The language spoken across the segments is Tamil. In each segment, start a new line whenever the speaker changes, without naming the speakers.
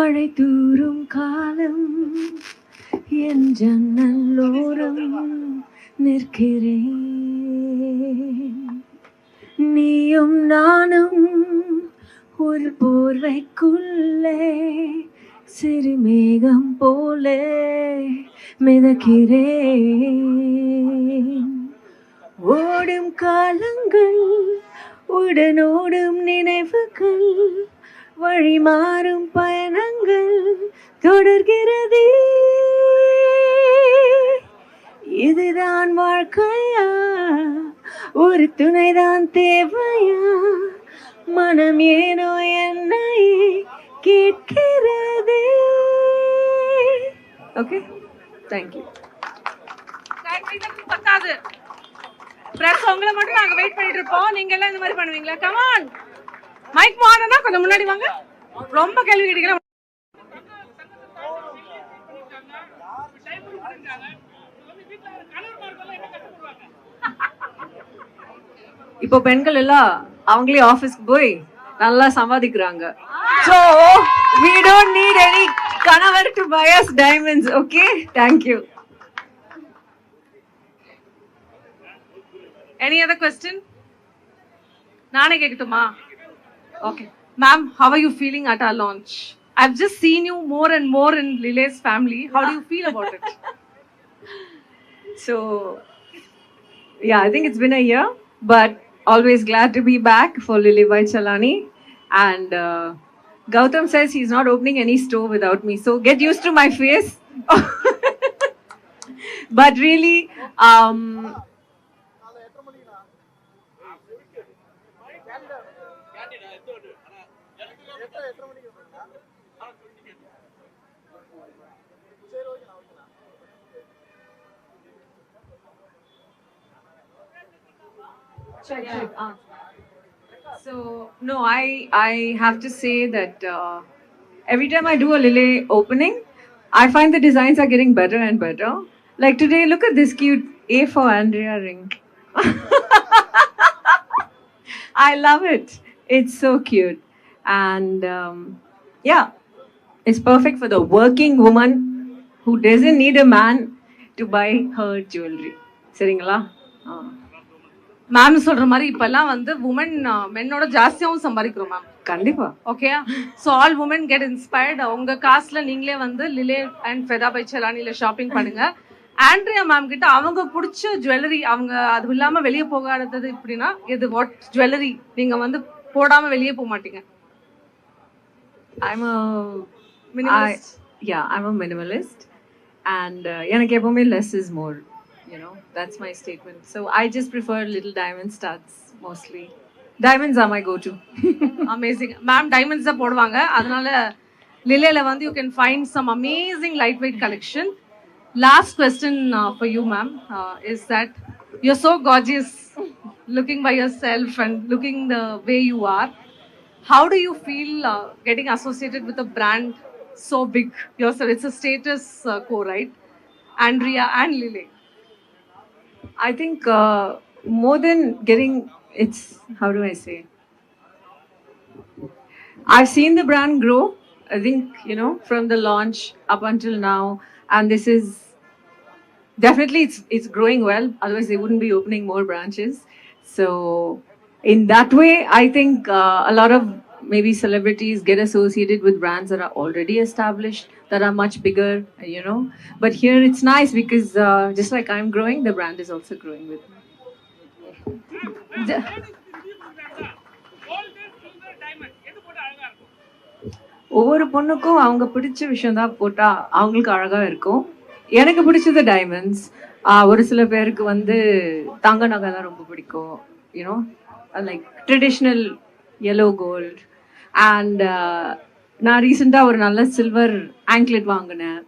மழை தூறும் காலம் என் ஜன்னலோரம் நிற்கிறேன். நீயும் நானும் ஒரு போர்வைக்குள்ளே சிறு மேகம் போலே மிதக்கிறேன். ஓடும் காலங்கள் உடனோடும் நினைவுகள் வழி மாறும் பயணங்கள் தொடர்கிறதே. இதுதான் வாழ்க்கையா, ஒரு துணைதான் தேவையா, மனம் ஏனோ என்னை கேட்கிறதே. Okay, thank you.
பத்தாது பிரஸ் உங்களை மட்டும் நாங்க வெயிட் பண்ணிட்டு இருப்போம். நீங்க எல்லாம் இந்த மாதிரி பண்ணுவீங்களா? கமான், மைக் போனா கொஞ்சம் முன்னாடி வாங்க. ரொம்ப கேள்வி கேட்டீங்களா?
இப்போ பெண்கள் எல்லாம் அவங்களே ஆபீஸ்க்கு போய் நல்லா சம்பாதிக்கிறாங்க. So we don't need any கணவர் to buy us diamonds. Okay, thank you.
Any other question? நானே கேட்கட்டுமா? Okay, ma'am, how are you feeling at our launch? I've just seen you more and more in Lile's family. How do you feel about it?
So yeah, I think it's been a year, but always glad to be back for Lily by Chalani. And Gautam says he's not opening any store without me, so get used to my face. But really, so no, I have to say that every time I do a Lily opening, I find the designs are getting better and better. Like today, look at this cute A for Andrea ring. I love it. It's so cute. And yeah, it's perfect for the working woman who doesn't need a man to buy her jewelry. சரிங்களா?
மேம் சொல்ற மாதிரி இப்பெல்லாம் வந்து உமன் மென்னோட ஜாஸ்தியாவும் சம்பாதிக்கிறோம் மேம்.
கண்டிப்பா.
Okay, so all women get inspired. உங்க காசுல நீங்களே வந்து லிலே அண்ட் ஃபெதா பை செலானில ஷாப்பிங் பண்ணுங்க. ஆண்ட்ரியா மேம் கிட்ட அவங்க பிடிச்ச ஜுவல்லரி, அவங்க அது இல்லாம வெளியே போகாதது இப்படின்னா இது வாட் ஜுவல்லரி நீங்க வந்து போடாம வெளியே போக மாட்டீங்க?
I'm a minimalist. I'm a minimalist, and எனக்கு எப்பவுமே less is more. You know, that's my statement. So I just prefer little diamond studs mostly. Diamonds are my go-to.
Amazing. Ma'am, diamonds தான் போடுவாங்க. அதனால லிலேல வந்து you can find some amazing lightweight collection. Last question for you, ma'am, is that you're so gorgeous looking by yourself and looking the way you are. How do you feel getting associated with a brand so big yourself? It's a status quo, right? Andrea and Lile.
I think more than getting, it's, how do I say? I've seen the brand grow. I think, you know, from the launch up until now, and this is definitely it's growing well. Otherwise, they wouldn't be opening more branches. So, in that way, I think a lot of maybe celebrities get associated with brands that are already established, that are much bigger, you know. But here it's nice because just like I'm growing, the brand is also growing with me. ஒவ்வொரு பொண்ணுக்கும் அவங்க பிடிச்ச விஷயம் தான் போட்டா அவங்களுக்கு அழகா இருக்கும். எனக்கு பிடிச்சது டைமண்ட்ஸ். ஒரு சில பேருக்கு வந்து தங்க நகை தான் ரொம்ப பிடிக்கும். You know, like traditional yellow gold. And நான் ரீசெண்டாக ஒரு நல்ல சில்வர் ஆங்க்லெட் வாங்கினேன்.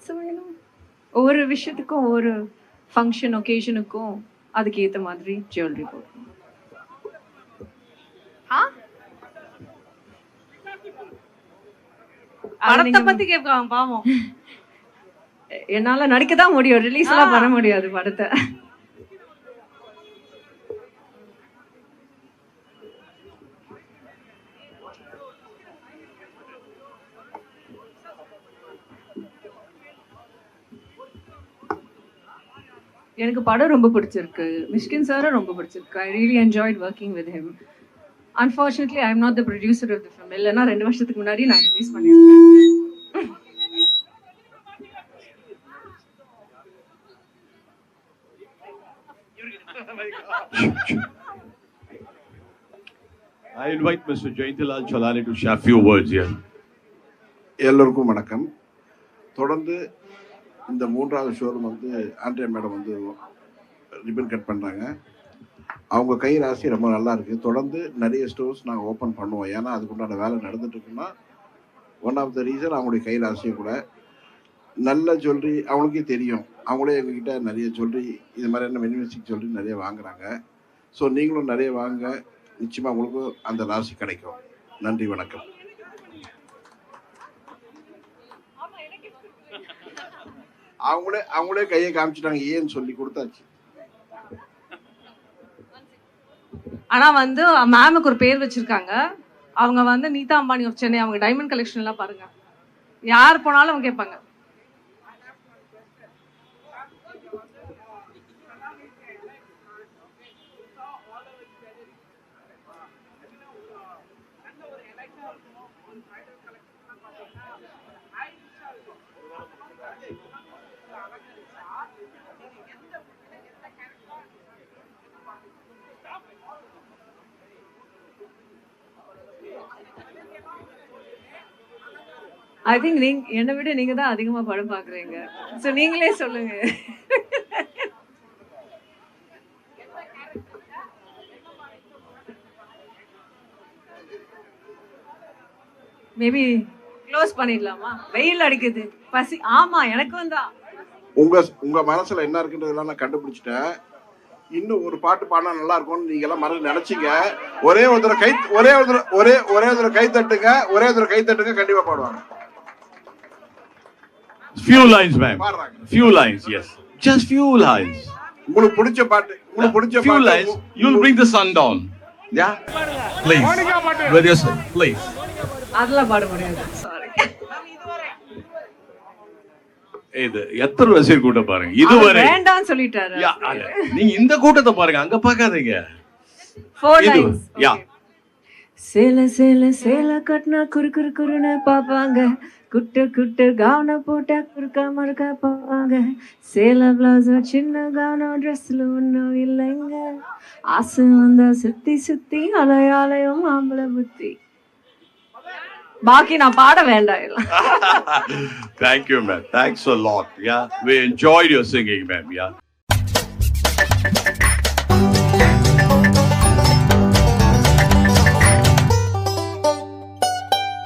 ஸோ யூனோ, ஒவ்வொரு விஷயத்துக்கும் ஒவ்வொரு ஃபங்க்ஷன் ஒகேஷனுக்கும் அதுக்கு ஏற்ற மாதிரி ஜுவல்லரி போடுறோம்.
படத்தை பத்தி கேட்பாங்க பாவம்.
என்னால நடிக்க தான் முடியும், ரிலீஸ் எல்லாம் பண்ண முடியாது படத்தை. எனக்கு படம் ரொம்ப பிடிச்சிருக்கு. மிஷ்கின் சாரும் ரொம்ப பிடிச்சிருக்கு. I really enjoyed working with him. Unfortunately I am not the producer of the film. இல்லைன்னா 2 வருஷத்துக்கு முன்னாடி நான் ரிலீஸ் பண்ணியிருப்பேன்.
I invite Mr. Jayantilal Chalani to share a few words here.
எல்லோருக்கும் வணக்கம். தொடர்ந்து இந்த 3வது ஷோரூம் வந்து ஆண்ட்ரியா மேடம் வந்து ரிப்பன் கட் பண்ணுறாங்க. அவங்க கை ராசி ரொம்ப நல்லா இருக்குது. தொடர்ந்து நிறைய ஸ்டோர்ஸ் நாங்கள் ஓப்பன் பண்ணுவோம். ஏன்னா அதுக்குண்டான வேலை நடந்துட்டு இருக்குன்னா ஒன் ஆஃப் த ரீசன் அவங்களுடைய கை ராசியும் கூட. நல்ல ஜுவல்லரி அவங்களுக்கே தெரியும். அவங்களே எங்ககிட்ட நிறைய ஜுவல்லரி இது மாதிரியான மினிமலிஸ்டிக் ஜுவல்லரி நிறைய வாங்குறாங்க. ஸோ நீங்களும் நிறைய வாங்க, நிச்சயமாக உங்களுக்கும் அந்த ராசி கிடைக்கும். நன்றி, வணக்கம். அவங்களே கையை காமிச்சிட்டாங்க, ஏன்னு சொல்லி கொடுத்தாச்சு.
ஆனா வந்து மேமுக்கு ஒரு பேர் வச்சிருக்காங்க. அவங்க வந்து நீதா அம்பானி ஆஃப் சென்னை. அவங்க டைமண்ட் கலெக்ஷன் எல்லாம் பாருங்க, யார் போனாலும் அவங்க கேட்பாங்க.
ஐ திங்க் என்னை விட நீங்க தான் அதிகமா படம் பாக்குறீங்க. ஸோ நீங்களே சொல்லுங்க. மேபி க்ளோஸ் பண்ணிடலாமா? வெயில் அடிக்குது, பசி. ஆமா, எனக்கும் தான்.
உங்க மனசுல என்ன இருக்குன்றதெல்லாம் நான் கண்டுபிடிச்சிட்டேன். இன்னும் ஒரு பாட்டு பாடினா நல்லா இருக்கும்னு நீங்க எல்லாம் மனதில் நினைச்சீங்க. ஒரே ஒரு கை தட்டுங்க, கை தட்டுங்க, கண்டிப்பா பாடுவாங்க.
Few lines, ma'am. Few lines, yes. Just few lines.
உங்களுக்கு பிடிச்ச பாட்டு,
Few lines. You'll bring the sun down. Yeah. Please. With your son, please.
அதெல்லாம் பாட முடியாது. சாரி.
இது எத்தனை ரசிகர் கூட்டம் பாருங்க. இதுவரை
வேண்டாம்னு சொல்லிட்டாரு.
நீங்க இந்த கூட்டத்தை பாருங்க, அங்க பார்க்காதீங்க.
4 lines.
Yeah.
சேல கட்டினா குறுன்னு பாப்பாங்க. குட்டு கவுன போட்டா குறுக்கா மறுக்கா பாப்பாங்க. சேல பிளவுஸ் சின்ன கவுனம் ட்ரெஸ்ல ஒன்றும் இல்லைங்க. ஆசை வந்தா சுத்தி அலையாலயம் ஆம்பளை புத்தி. பாக்கி நான் பாட வேண்டாம்.
Thank you, ma'am. Thanks a lot. Yeah. We enjoyed your singing, ma'am. Yeah.